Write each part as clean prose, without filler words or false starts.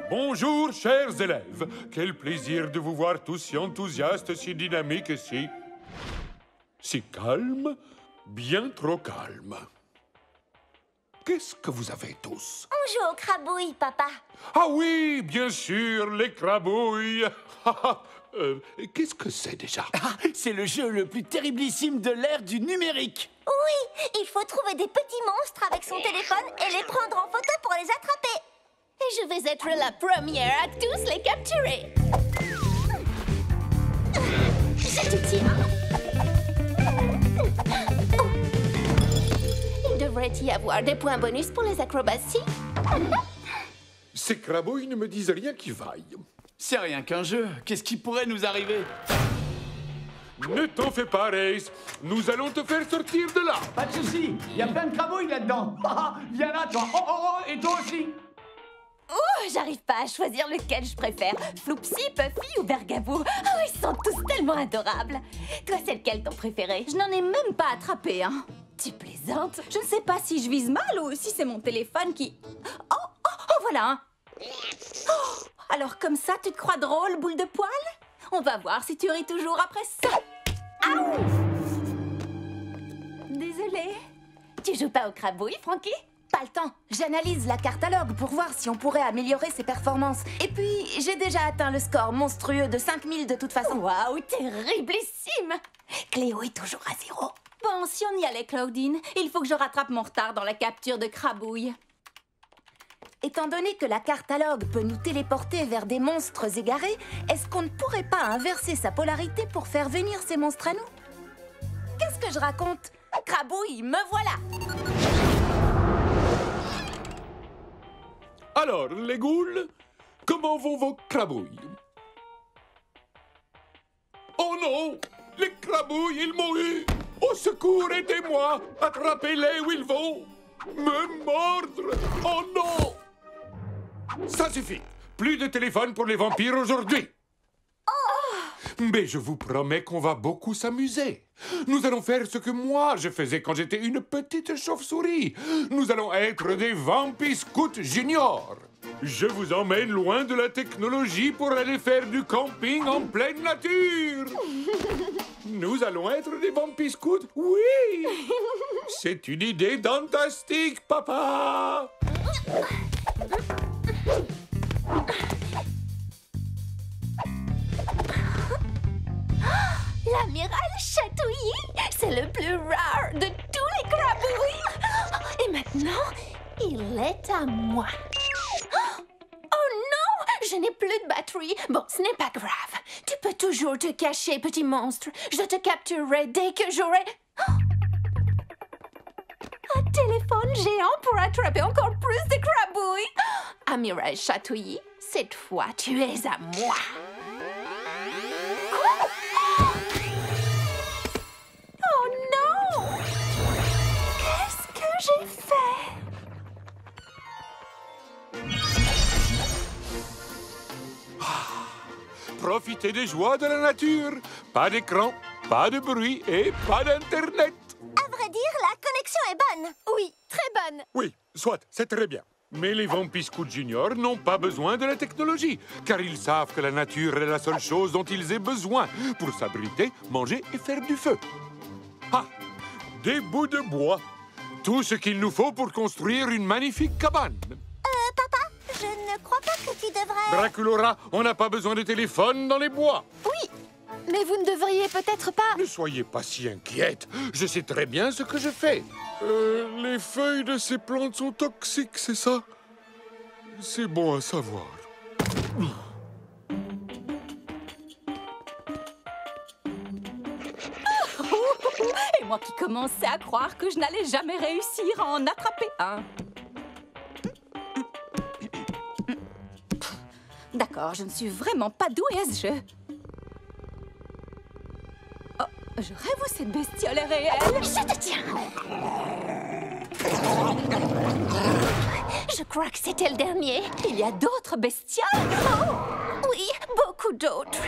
Bonjour, chers élèves. Quel plaisir de vous voir tous si enthousiastes, si dynamiques et si calmes. Bien trop calmes. Qu'est-ce que vous avez tous? On joue aux crabouilles, papa. Ah oui, bien sûr, les crabouilles. Qu'est-ce que c'est déjà? C'est le jeu le plus terriblissime de l'ère du numérique. Oui, il faut trouver des petits monstres avec son téléphone et les prendre en photo pour les attraper. Et je vais être la première à tous les capturer. Je te tiens. Il devrait y avoir des points bonus pour les acrobaties. Ces crabouilles ne me disent rien qui vaille. C'est rien qu'un jeu. Qu'est-ce qui pourrait nous arriver? Ne t'en fais pas, Race. Nous allons te faire sortir de là. Pas de soucis, il y a plein de crabouilles là-dedans. Viens là, toi. Oh, et toi aussi. Oh, j'arrive pas à choisir lequel je préfère. Floupsy, Puffy ou Bergabou. Oh, ils sont tous tellement adorables. Toi, c'est lequel ton préféré? Je n'en ai même pas attrapé, hein. Tu plaisantes? Je ne sais pas si je vise mal ou si c'est mon téléphone qui... Oh, voilà, hein. Oh, alors comme ça, tu te crois drôle, boule de poil? On va voir si tu ris toujours après ça. Aouh! Désolée. Tu joues pas au crabouille, Frankie? Pas le temps. J'analyse la catalogue pour voir si on pourrait améliorer ses performances. Et puis, j'ai déjà atteint le score monstrueux de 5000 de toute façon. Waouh, terriblissime! Cléo est toujours à 0. Bon, si on y allait, Claudine, il faut que je rattrape mon retard dans la capture de crabouille. Étant donné que la catalogue peut nous téléporter vers des monstres égarés, est-ce qu'on ne pourrait pas inverser sa polarité pour faire venir ces monstres à nous? Qu'est-ce que je raconte? Crabouille, me voilà! Alors, les ghouls, comment vont vos crabouilles? Oh non! Les crabouilles, ils m'ont eu! Au secours, aidez-moi! Attrapez-les où ils vont! Me mordre! Oh non! Ça suffit! Plus de téléphone pour les vampires aujourd'hui! Mais je vous promets qu'on va beaucoup s'amuser. Nous allons faire ce que moi je faisais quand j'étais une petite chauve-souris. Nous allons être des Vampiscouts juniors. Je vous emmène loin de la technologie pour aller faire du camping en pleine nature. Nous allons être des Vampiscouts, oui. C'est une idée fantastique, papa. L'amiral Chatouilly, c'est le plus rare de tous les crabouilles. Et maintenant, il est à moi. Oh non, je n'ai plus de batterie. Bon, ce n'est pas grave. Tu peux toujours te cacher, petit monstre. Je te capturerai dès que j'aurai... un téléphone géant pour attraper encore plus de crabouilles. Amiral Chatouilly, cette fois, tu es à moi. J'ai fait. Profitez des joies de la nature. Pas d'écran, pas de bruit et pas d'Internet. À vrai dire, la connexion est bonne. Oui, très bonne. Oui, soit, c'est très bien. Mais les Vampiscouts juniors n'ont pas besoin de la technologie, car ils savent que la nature est la seule chose dont ils aient besoin pour s'abriter, manger et faire du feu. Ah, des bouts de bois. Tout ce qu'il nous faut pour construire une magnifique cabane. Papa, je ne crois pas que tu devrais... Draculaura, on n'a pas besoin de téléphone dans les bois. Oui, mais vous ne devriez peut-être pas... Ne soyez pas si inquiète. Je sais très bien ce que je fais. Les feuilles de ces plantes sont toxiques, c'est ça? C'est bon à savoir. Et moi qui commençais à croire que je n'allais jamais réussir à en attraper un. D'accord, je ne suis vraiment pas douée à ce jeu. Oh, je rêve où cette bestiole est réelle. Je te tiens. Je crois que c'était le dernier. Il y a d'autres bestioles. Oh, oui, beaucoup d'autres.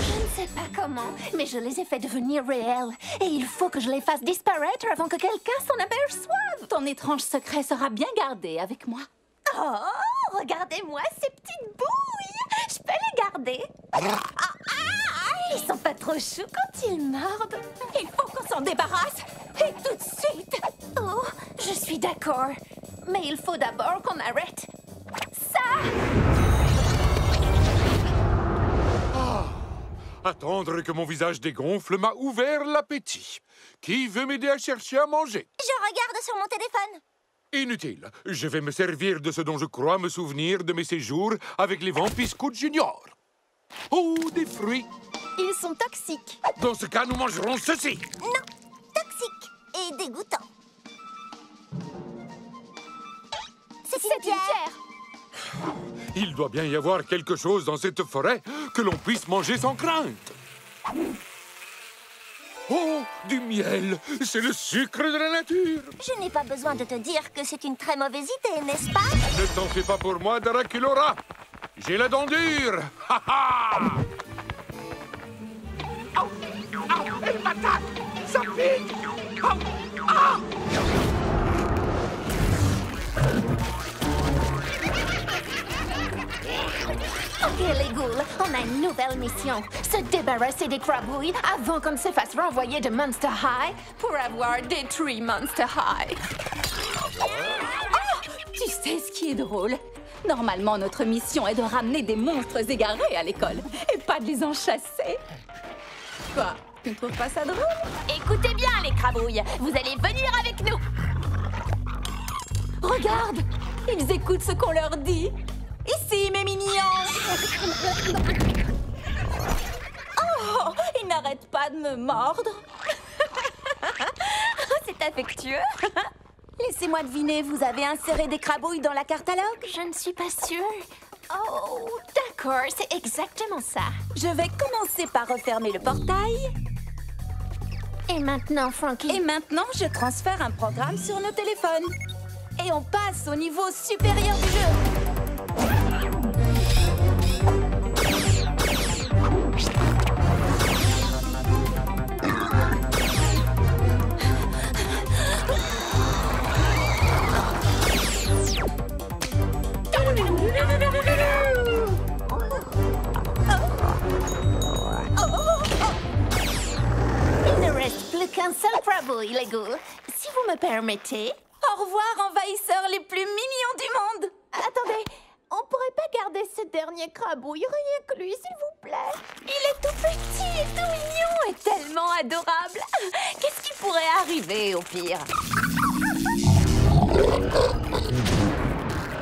Je ne sais pas comment, mais je les ai fait devenir réels. Et il faut que je les fasse disparaître avant que quelqu'un s'en aperçoive. Ton étrange secret sera bien gardé avec moi. Oh, regardez-moi ces petites bouilles. Je peux les garder. Ils sont pas trop choux quand ils mordent. Il faut qu'on s'en débarrasse. Et tout de suite. Oh, je suis d'accord. Mais il faut d'abord qu'on arrête ça. Attendre que mon visage dégonfle m'a ouvert l'appétit. Qui veut m'aider à chercher à manger? Je regarde sur mon téléphone. Inutile. Je vais me servir de ce dont je crois me souvenir de mes séjours avec les Vampiscouts Junior. Oh, des fruits. Ils sont toxiques. Dans ce cas, nous mangerons ceci. Non, toxique et dégoûtant. C'est une pierre. Il doit bien y avoir quelque chose dans cette forêt que l'on puisse manger sans crainte. Oh, du miel! C'est le sucre de la nature! Je n'ai pas besoin de te dire que c'est une très mauvaise idée, n'est-ce pas? Ne t'en fais pas pour moi, Draculaura! J'ai la dent dure! Ha ha! Elle m'attaque! Ça pique! Ok, les ghouls, on a une nouvelle mission. Se débarrasser des crabouilles avant qu'on se fasse renvoyer de Monster High pour avoir détruit Monster High. Oh, tu sais ce qui est drôle? Normalement, notre mission est de ramener des monstres égarés à l'école et pas de les en chasser. Quoi? Tu ne trouves pas ça drôle? Écoutez bien, les crabouilles, vous allez venir avec nous. Regarde! Ils écoutent ce qu'on leur dit. Ici, mes mignons! Oh, ils n'arrêtent pas de me mordre. C'est affectueux. Laissez-moi deviner, vous avez inséré des crabouilles dans la catalogue? Je ne suis pas sûre. Oh, d'accord, c'est exactement ça. Je vais commencer par refermer le portail. Et maintenant, Frankie? Et maintenant, je transfère un programme sur nos téléphones. Et on passe au niveau supérieur du jeu. Il ne reste plus qu'un seul crabouille, les ghouls. Si vous me permettez. Au revoir, envahisseurs les plus mignons du monde. Attendez, on pourrait pas garder ce dernier crabouille, rien que lui, s'il vous plaît? Il est tout petit et tout mignon et tellement adorable. Qu'est-ce qui pourrait arriver au pire?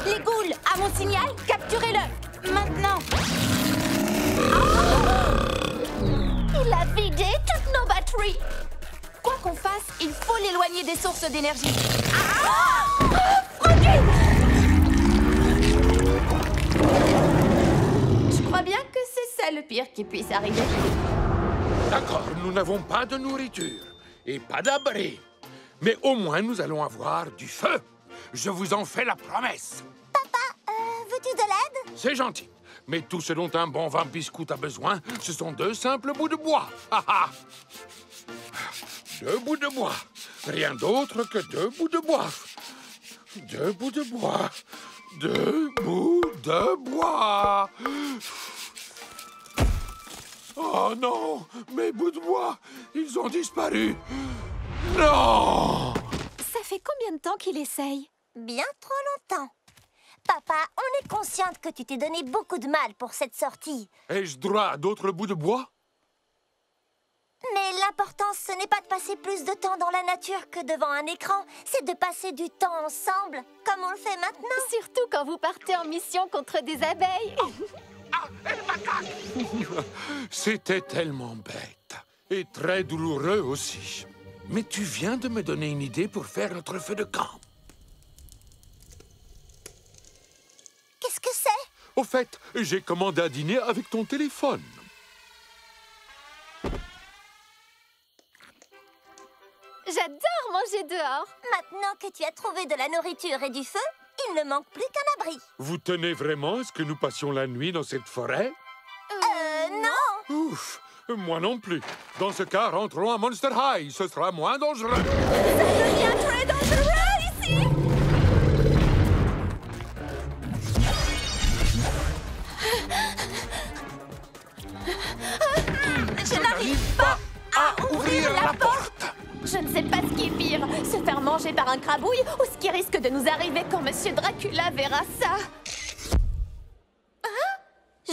Les ghouls, à mon signal, capturez-le. Maintenant. Il a vidé toutes nos batteries. Quoi qu'on fasse, il faut l'éloigner des sources d'énergie. Je crois bien que c'est ça le pire qui puisse arriver. D'accord, nous n'avons pas de nourriture et pas d'abri. Mais au moins, nous allons avoir du feu. Je vous en fais la promesse. Veux-tu de l'aide? C'est gentil. Mais tout ce dont un bon Vampiscout a besoin, ce sont 2 simples bouts de bois. Ha ha! 2 bouts de bois. Rien d'autre que 2 bouts de bois. 2 bouts de bois. 2 bouts de bois. Oh non! Mes bouts de bois, ils ont disparu. Non! Ça fait combien de temps qu'il essaye? Bien trop longtemps. Papa, on est consciente que tu t'es donné beaucoup de mal pour cette sortie. Ai-je droit à d'autres bouts de bois? Mais l'important, ce n'est pas de passer plus de temps dans la nature que devant un écran. C'est de passer du temps ensemble, comme on le fait maintenant. Surtout quand vous partez en mission contre des abeilles. C'était tellement bête. Et très douloureux aussi. Mais tu viens de me donner une idée pour faire notre feu de camp. Qu'est-ce que c'est? Au fait, j'ai commandé à dîner avec ton téléphone. J'adore manger dehors. Maintenant que tu as trouvé de la nourriture et du feu, il ne manque plus qu'un abri. Vous tenez vraiment à ce que nous passions la nuit dans cette forêt? Non. Ouf! Moi non plus. Dans ce cas, rentrons à Monster High. Ce sera moins dangereux. Ça devient très dangereux ici. Je n'arrive pas à ouvrir la porte. Je ne sais pas ce qui est pire, se faire manger par un crabouille ou ce qui risque de nous arriver quand Monsieur Dracula verra ça.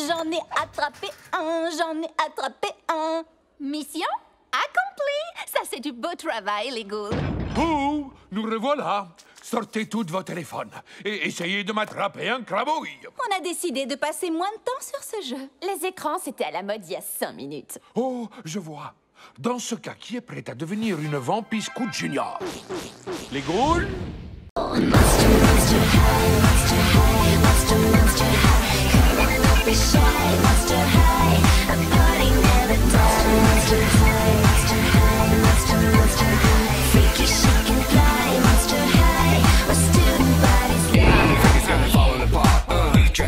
J'en ai attrapé un. Mission accomplie. Ça, c'est du beau travail, les ghouls. Oh, nous revoilà. Sortez tous vos téléphones et essayez de m'attraper un crabouille. On a décidé de passer moins de temps sur ce jeu. Les écrans, c'était à la mode il y a 5 minutes. Oh, je vois. Dans ce cas, qui est prêt à devenir une vampire scout junior? Les ghouls?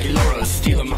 Dracula, steal 'em